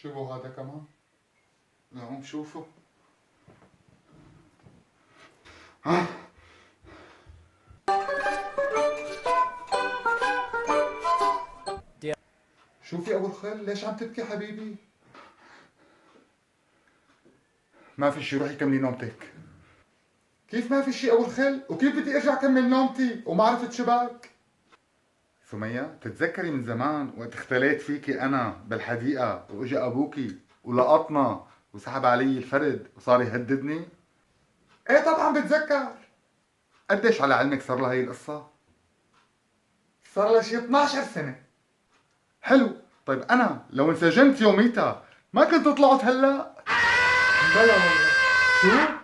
شو بو هذا كمان؟ لقوم شوفه. ها شوفي ابو الخل، ليش عم تبكي حبيبي؟ ما في شي، روحي كملي نومتك. كيف ما في شي ابو الخل؟ وكيف بدي ارجع كمل نومتي وما عرفت شباك؟ سمية، تتذكري من زمان وقت اختليت فيكي انا بالحديقة واجا ابوكي ولقطنا وسحب علي الفرد وصار يهددني؟ ايه طبعا بتذكر. قديش على علمك صار لها هي القصة؟ صار لها شي 12 سنة. حلو، طيب انا لو انسجنت يوميتها ما كنت طلعت هلا؟ بلا والله. شو؟